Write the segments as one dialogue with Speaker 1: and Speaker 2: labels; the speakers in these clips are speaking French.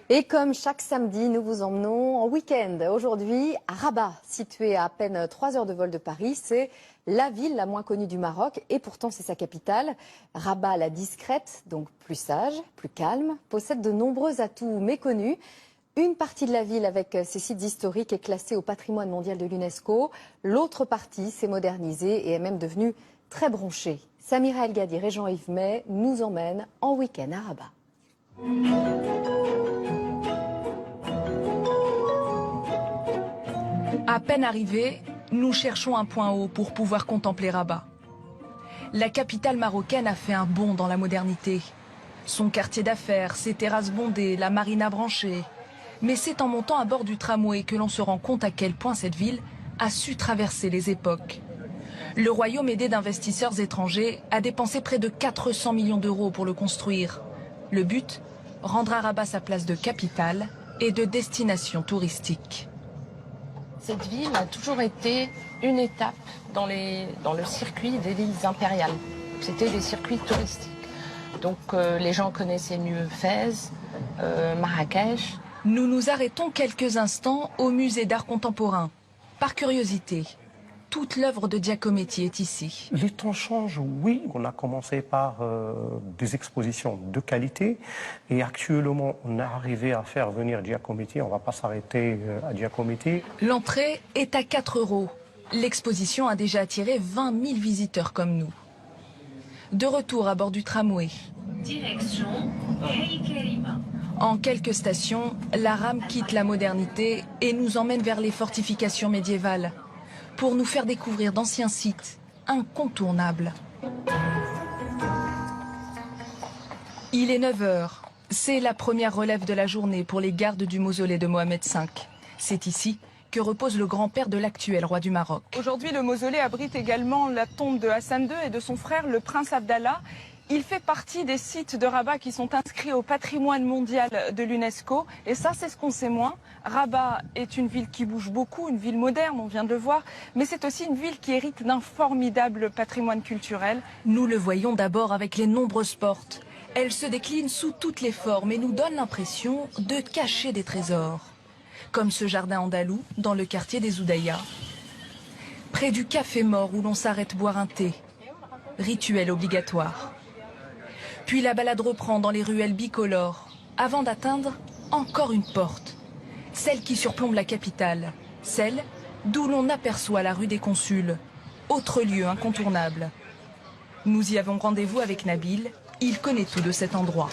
Speaker 1: Et comme chaque samedi, nous vous emmenons en week-end. Aujourd'hui, à Rabat, situé à peine 3 heures de vol de Paris, c'est la ville la moins connue du Maroc et pourtant c'est sa capitale. Rabat, la discrète, donc plus sage, plus calme, possède de nombreux atouts méconnus. Une partie de la ville avec ses sites historiques est classée au patrimoine mondial de l'UNESCO. L'autre partie s'est modernisée et est même devenue très bronchée. Samira El Gadir et Jean-Yves May nous emmènent en week-end à Rabat.
Speaker 2: À peine arrivés, nous cherchons un point haut pour pouvoir contempler Rabat. La capitale marocaine a fait un bond dans la modernité. Son quartier d'affaires, ses terrasses bondées, la marina branchée. Mais c'est en montant à bord du tramway que l'on se rend compte à quel point cette ville a su traverser les époques. Le royaume, aidé d'investisseurs étrangers, a dépensé près de 400 millions d'euros pour le construire. Le but, rendre à Rabat sa place de capitale et de destination touristique.
Speaker 3: Cette ville a toujours été une étape dans le circuit des villes impériales. C'était des circuits touristiques. Donc les gens connaissaient mieux Fès, Marrakech.
Speaker 2: Nous nous arrêtons quelques instants au musée d'art contemporain. Par curiosité, toute l'œuvre de Giacometti est ici.
Speaker 4: Les temps changent, oui. On a commencé par des expositions de qualité et actuellement on est arrivé à faire venir Giacometti. On ne va pas s'arrêter à Giacometti.
Speaker 2: L'entrée est à 4 €. L'exposition a déjà attiré 20 000 visiteurs comme nous. De retour à bord du tramway.
Speaker 5: Direction Hey Kerima.
Speaker 2: En quelques stations, la rame quitte la modernité et nous emmène vers les fortifications médiévales pour nous faire découvrir d'anciens sites incontournables. Il est 9 h. C'est la première relève de la journée pour les gardes du mausolée de Mohamed V. C'est ici que repose le grand-père de l'actuel roi du Maroc.
Speaker 6: Aujourd'hui, le mausolée abrite également la tombe de Hassan II et de son frère, le prince Abdallah. Il fait partie des sites de Rabat qui sont inscrits au patrimoine mondial de l'UNESCO. Et ça, c'est ce qu'on sait moins. Rabat est une ville qui bouge beaucoup, une ville moderne, on vient de le voir. Mais c'est aussi une ville qui hérite d'un formidable patrimoine culturel.
Speaker 2: Nous le voyons d'abord avec les nombreuses portes. Elles se déclinent sous toutes les formes et nous donnent l'impression de cacher des trésors. Comme ce jardin andalou dans le quartier des Oudaïa. Près du café mort où l'on s'arrête boire un thé. Rituel obligatoire. Puis la balade reprend dans les ruelles bicolores, avant d'atteindre encore une porte. Celle qui surplombe la capitale, celle d'où l'on aperçoit la rue des Consuls, autre lieu incontournable. Nous y avons rendez-vous avec Nabil, il connaît tout de cet endroit.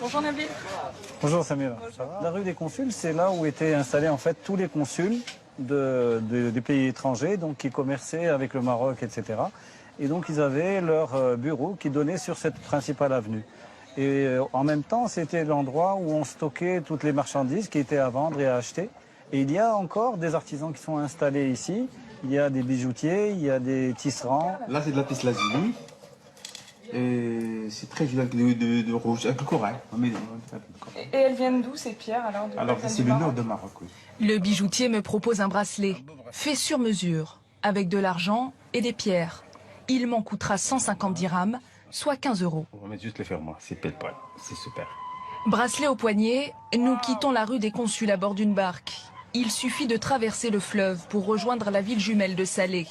Speaker 6: Bonjour Nabil.
Speaker 7: Bonjour Samira. La rue des Consuls, c'est là où étaient installés en fait tous les consuls des pays étrangers, donc qui commerçaient avec le Maroc, etc. Et donc ils avaient leur bureau qui donnait sur cette principale avenue. Et en même temps, c'était l'endroit où on stockait toutes les marchandises qui étaient à vendre et à acheter. Et il y a encore des artisans qui sont installés ici. Il y a des bijoutiers, il y a des tisserands.
Speaker 8: Là, c'est de la piste lazuli. Et c'est très joli de rouge, avec le corail.
Speaker 6: Et elles viennent d'où ces pierres alors?
Speaker 8: Alors, c'est le nord de Maroc, oui.
Speaker 2: Le bijoutier me propose un bracelet, fait sur mesure, avec de l'argent et des pierres. Il m'en coûtera 150 dirhams, soit 15 €.
Speaker 8: On va mettre juste les fermoirs, c'est pile poil, c'est super.
Speaker 2: Bracelet au poignet, nous quittons la rue des Consuls à bord d'une barque. Il suffit de traverser le fleuve pour rejoindre la ville jumelle de Salé,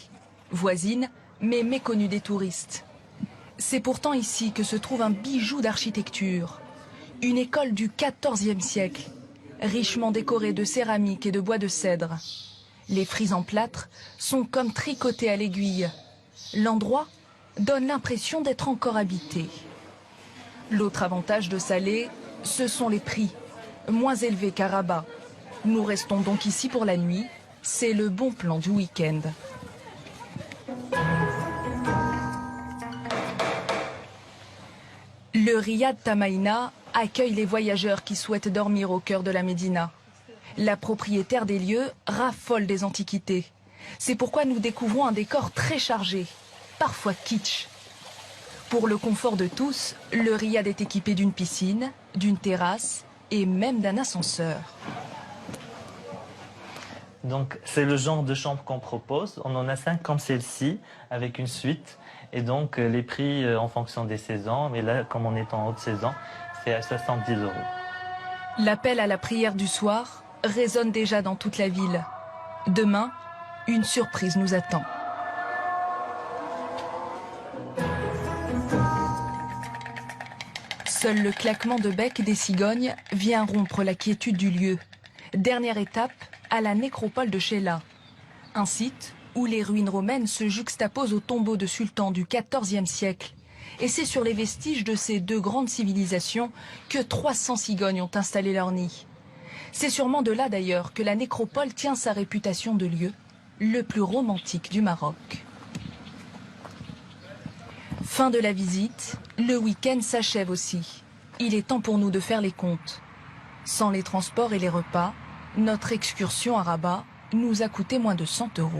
Speaker 2: voisine mais méconnue des touristes. C'est pourtant ici que se trouve un bijou d'architecture, une école du XIVe siècle, richement décorée de céramique et de bois de cèdre. Les frises en plâtre sont comme tricotées à l'aiguille. L'endroit donne l'impression d'être encore habité. L'autre avantage de Salé, ce sont les prix, moins élevés qu'à Rabat. Nous restons donc ici pour la nuit. C'est le bon plan du week-end. Le Riad Tamaïna accueille les voyageurs qui souhaitent dormir au cœur de la Médina. La propriétaire des lieux raffole des antiquités. C'est pourquoi nous découvrons un décor très chargé, parfois kitsch. Pour le confort de tous, le riad est équipé d'une piscine, d'une terrasse et même d'un ascenseur.
Speaker 9: Donc c'est le genre de chambre qu'on propose. On en a 5 comme celle-ci, avec une suite. Et donc les prix en fonction des saisons. Mais là, comme on est en haute saison, c'est à 70 €.
Speaker 2: L'appel à la prière du soir résonne déjà dans toute la ville. Demain, une surprise nous attend. Seul le claquement de bec des cigognes vient rompre la quiétude du lieu. Dernière étape, à la nécropole de Chella. Un site où les ruines romaines se juxtaposent aux tombeaux de sultans du XIVe siècle. Et c'est sur les vestiges de ces deux grandes civilisations que 300 cigognes ont installé leur nid. C'est sûrement de là d'ailleurs que la nécropole tient sa réputation de lieu le plus romantique du Maroc. Fin de la visite, le week-end s'achève aussi. Il est temps pour nous de faire les comptes. Sans les transports et les repas, notre excursion à Rabat nous a coûté moins de 100 €.